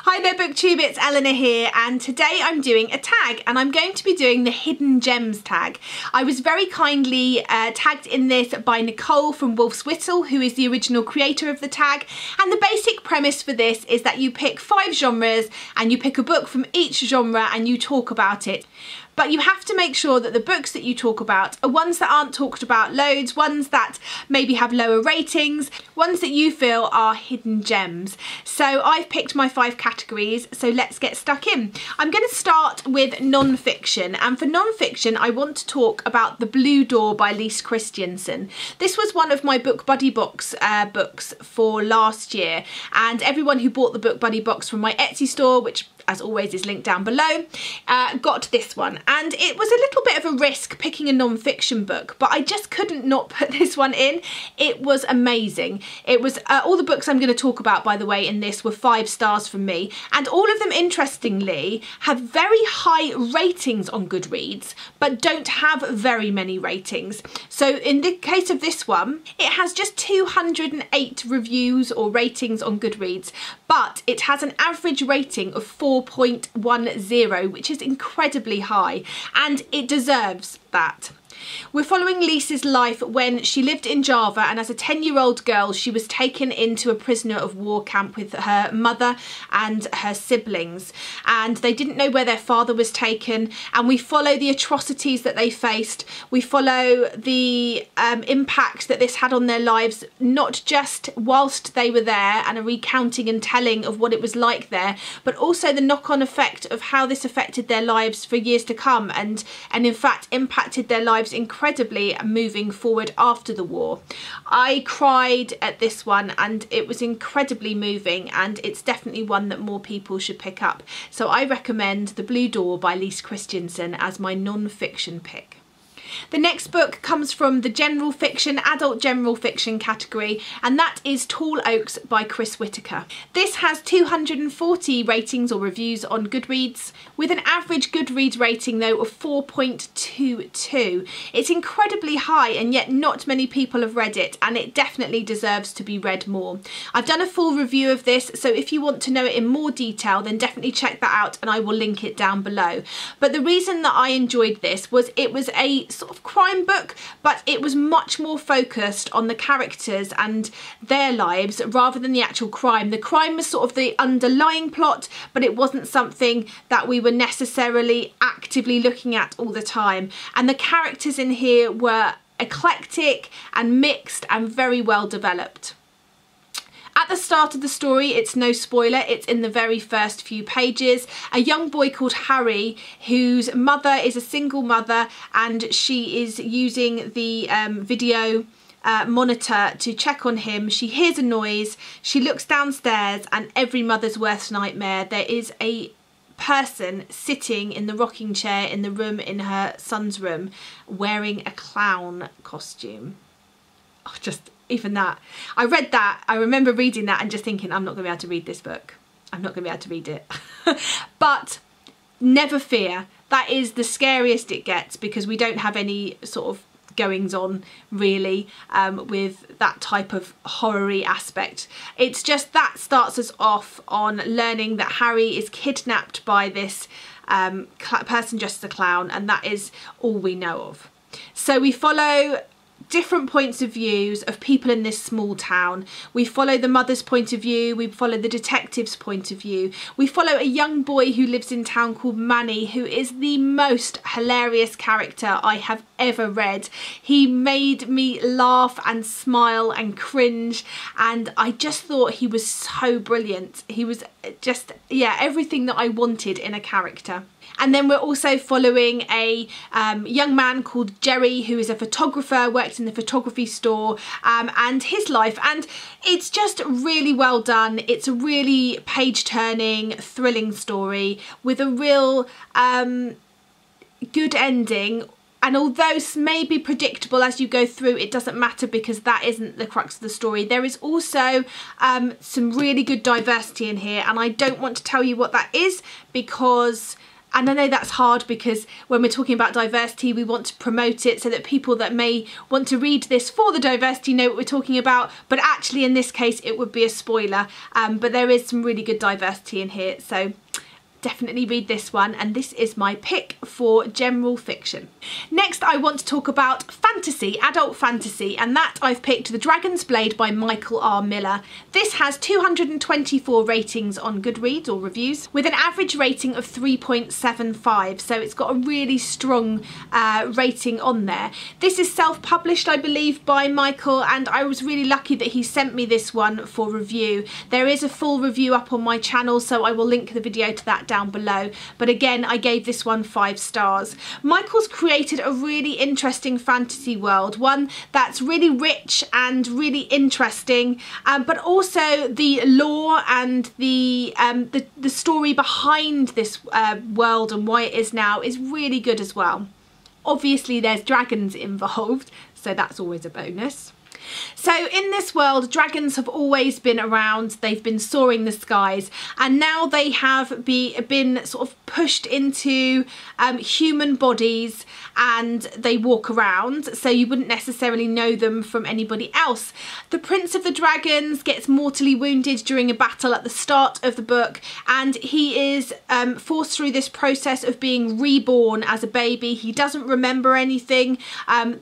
Hi there BookTube, it's Eleanor here, and today I'm doing a tag, and I'm going to be doing the Hidden Gems tag. I was very kindly tagged in this by Nicole from Wolf's Whistle, who is the original creator of the tag, and the basic premise for this is that you pick 5 genres and you pick a book from each genre and you talk about it. But you have to make sure that the books that you talk about are ones that aren't talked about loads, ones that maybe have lower ratings, ones that you feel are hidden gems. So I've picked my 5 categories, so let's get stuck in. I'm going to start with non-fiction, and for non-fiction I want to talk about The Blue Door by Lise Christiansen. This was one of my Book Buddy Box books for last year, and everyone who bought the Book Buddy Box from my Etsy store, which as always is linked down below, got this one. And it was a little bit of a risk picking a non-fiction book, but I just couldn't not put this one in. It was amazing. It was all the books I'm going to talk about, by the way, in this were 5 stars from me, and all of them, interestingly, have very high ratings on Goodreads but don't have very many ratings. So in the case of this one, it has just 208 reviews or ratings on Goodreads, but it has an average rating of 4.10, which is incredibly high, and it deserves that. We're following Lise's life when she lived in Java, and as a 10-year-old girl she was taken into a prisoner of war camp with her mother and her siblings, and they didn't know where their father was taken, and we follow the atrocities that they faced. We follow the impact that this had on their lives, not just whilst they were there and a recounting and telling of what it was like there, but also the knock-on effect of how this affected their lives for years to come, and in fact impacted their lives incredibly moving forward after the war. I cried at this one, and it was incredibly moving, and it's definitely one that more people should pick up. So I recommend The Blue Door by Lise Christiansen as my non-fiction pick. The next book comes from the general fiction, adult general fiction category, and that is Tall Oaks by Chris Whitaker. This has 240 ratings or reviews on Goodreads, with an average Goodreads rating though of 4.22. It's incredibly high, and yet not many people have read it, and it definitely deserves to be read more. I've done a full review of this, so if you want to know it in more detail then definitely check that out, and I will link it down below. But the reason that I enjoyed this was it was a sort of crime book, but it was much more focused on the characters and their lives rather than the actual crime. The crime was sort of the underlying plot, but it wasn't something that we were necessarily actively looking at all the time. And the characters in here were eclectic and mixed and very well developed. At the start of the story, it's no spoiler, it's in the very first few pages, a young boy called Harry, whose mother is a single mother, and she is using the video monitor to check on him. She hears a noise, she looks downstairs, and every mother's worst nightmare, there is a person sitting in the rocking chair in the room in her son's room wearing a clown costume. Oh, just even that. I read that, I remember reading that and just thinking, I'm not going to be able to read this book. I'm not going to be able to read it. But never fear, that is the scariest it gets, because we don't have any sort of goings on really with that type of horror-y aspect. It's just that starts us off on learning that Harry is kidnapped by this person dressed as a clown, and that is all we know of. So we follow different points of views of people in this small town. We follow the mother's point of view, we follow the detective's point of view, we follow a young boy who lives in town called Manny, who is the most hilarious character I have ever read. He made me laugh and smile and cringe, and I just thought he was so brilliant. He was just, yeah, everything that I wanted in a character. And then we're also following a young man called Jerry, who is a photographer, works in the photography store, and his life. And it's just really well done. It's a really page-turning, thrilling story with a real good ending. And although may be predictable as you go through, it doesn't matter, because that isn't the crux of the story. There is also some really good diversity in here, and I don't want to tell you what that is, because And I know that's hard because when we're talking about diversity, we want to promote it so that people that may want to read this for the diversity know what we're talking about. But actually in this case, it would be a spoiler. But there is some really good diversity in here. So definitely read this one, and this is my pick for general fiction. Next I want to talk about fantasy, adult fantasy, and that I've picked The Dragon's Blade by Michael R. Miller. This has 224 ratings on Goodreads or reviews with an average rating of 3.75, so it's got a really strong rating on there. This is self-published, I believe, by Michael, and I was really lucky that he sent me this one for review. There is a full review up on my channel, so I will link the video to that down below, but again I gave this one 5 stars. Michael's created a really interesting fantasy world, one that's really rich and really interesting, but also the lore and the story behind this world and why it is now is really good as well. Obviously there's dragons involved, so that's always a bonus. So in this world, dragons have always been around, they've been soaring the skies, and now they have been sort of pushed into human bodies and they walk around, so you wouldn't necessarily know them from anybody else. The Prince of the Dragons gets mortally wounded during a battle at the start of the book, and he is forced through this process of being reborn as a baby. He doesn't remember anything.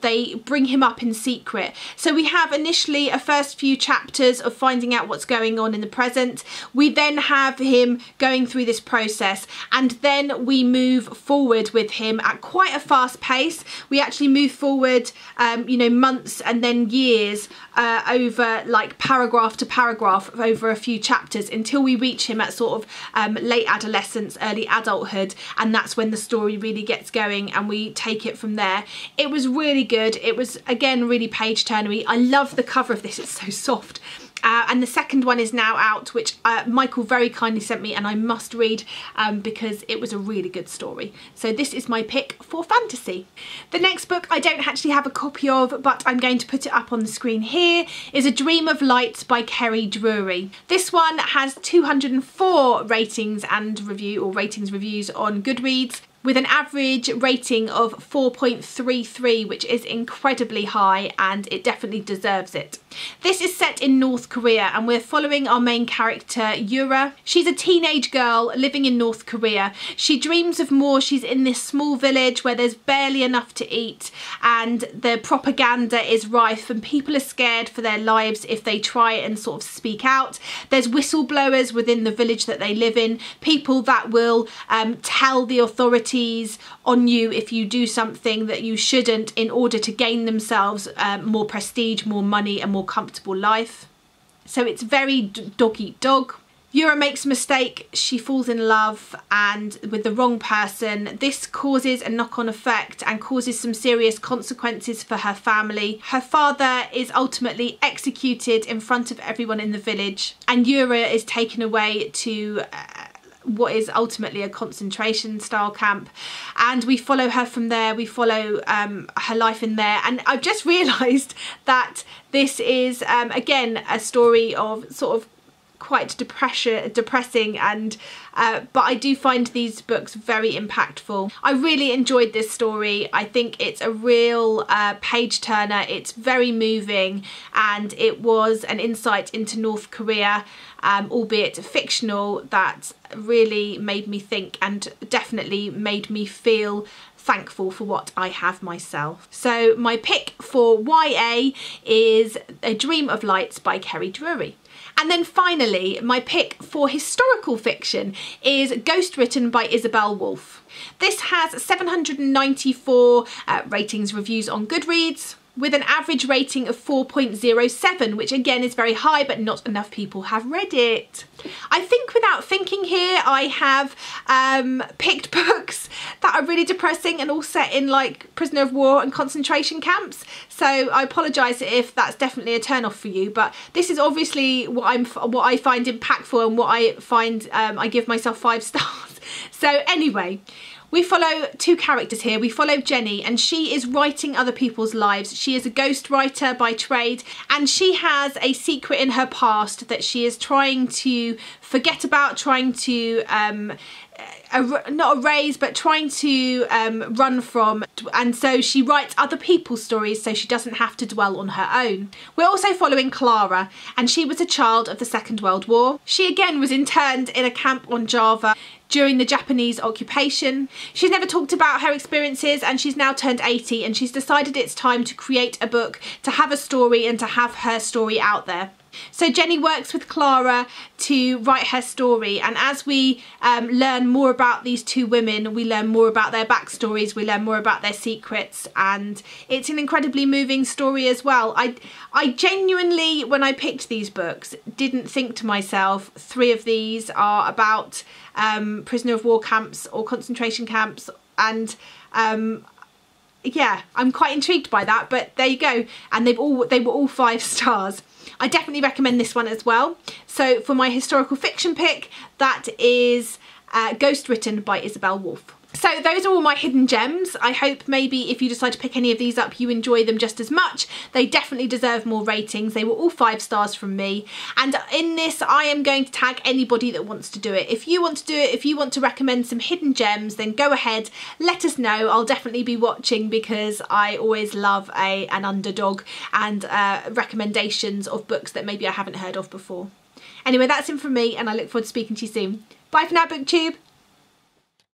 They bring him up in secret. So we have initially a first few chapters of finding out what's going on in the present. We then have him going through this process, and then we move forward with him at quite a fast pace. We actually move forward you know, months and then years over like paragraph to paragraph over a few chapters until we reach him at sort of late adolescence, early adulthood, and that's when the story really gets going and we take it from there. It was really good. It was again really page turnery. I love the cover of this, it's so soft. And the second one is now out, which Michael very kindly sent me, and I must read because it was a really good story. So this is my pick for fantasy. The next book I don't actually have a copy of, but I'm going to put it up on the screen here, is A Dream of Light by Kerry Drury. This one has 204 ratings and reviews on Goodreads, with an average rating of 4.33, which is incredibly high, and it definitely deserves it. This is set in North Korea, and we're following our main character, Yura. She's a teenage girl living in North Korea. She dreams of more. She's in this small village where there's barely enough to eat, and the propaganda is rife, and people are scared for their lives if they try and sort of speak out. There's whistleblowers within the village that they live in, people that will tell the authorities on you if you do something that you shouldn't, in order to gain themselves more prestige, more money and more comfortable life. So it's very dog eat dog. Yura makes a mistake, she falls in love and with the wrong person. This causes a knock-on effect and causes some serious consequences for her family. Her father is ultimately executed in front of everyone in the village, and Yura is taken away to what is ultimately a concentration style camp, and we follow her from there. We follow her life in there, and I've just realised that this is again a story of sort of quite depressing, and but I do find these books very impactful. I really enjoyed this story. I think it's a real page turner. It's very moving, and it was an insight into North Korea, albeit fictional, that really made me think and definitely made me feel thankful for what I have myself. So my pick for YA is A Dream of Light by Kerry Drury. And then finally, my pick for historical fiction is Ghost, written by Isabel Wolf. This has 794 reviews on Goodreads, with an average rating of 4.07, which again is very high, but not enough people have read it. I think without thinking here, I have picked books that are really depressing and all set in like prisoner of war and concentration camps. So I apologise if that's definitely a turn off for you, but this is obviously what I find impactful and what I find I give myself 5 stars. So anyway, We follow two characters here. We follow Jenny, and she is writing other people's lives. She is a ghostwriter by trade, and she has a secret in her past that she is trying to forget about, trying to not erase, but trying to run from, and so she writes other people's stories so she doesn't have to dwell on her own. We're also following Clara, and she was a child of the Second World War. She again was interned in a camp on Java during the Japanese occupation. She's never talked about her experiences, and she's now turned 80, and she's decided it's time to create a book, to have a story and to have her story out there. So Jenny works with Clara to write her story, and as we learn more about these two women, we learn more about their backstories, we learn more about their secrets, and it's an incredibly moving story as well. I genuinely, when I picked these books, didn't think to myself 3 of these are about prisoner of war camps or concentration camps, and yeah, I'm quite intrigued by that, but there you go, and they were all 5 stars. I definitely recommend this one as well. So for my historical fiction pick, that is Ghost, written by Isabel Wolf. So those are all my hidden gems. I hope maybe if you decide to pick any of these up, you enjoy them just as much. They definitely deserve more ratings. They were all 5 stars from me. And in this, I am going to tag anybody that wants to do it. If you want to do it, if you want to recommend some hidden gems, then go ahead, let us know. I'll definitely be watching, because I always love an underdog and recommendations of books that maybe I haven't heard of before. Anyway, that's it from me, and I look forward to speaking to you soon. Bye for now, BookTube.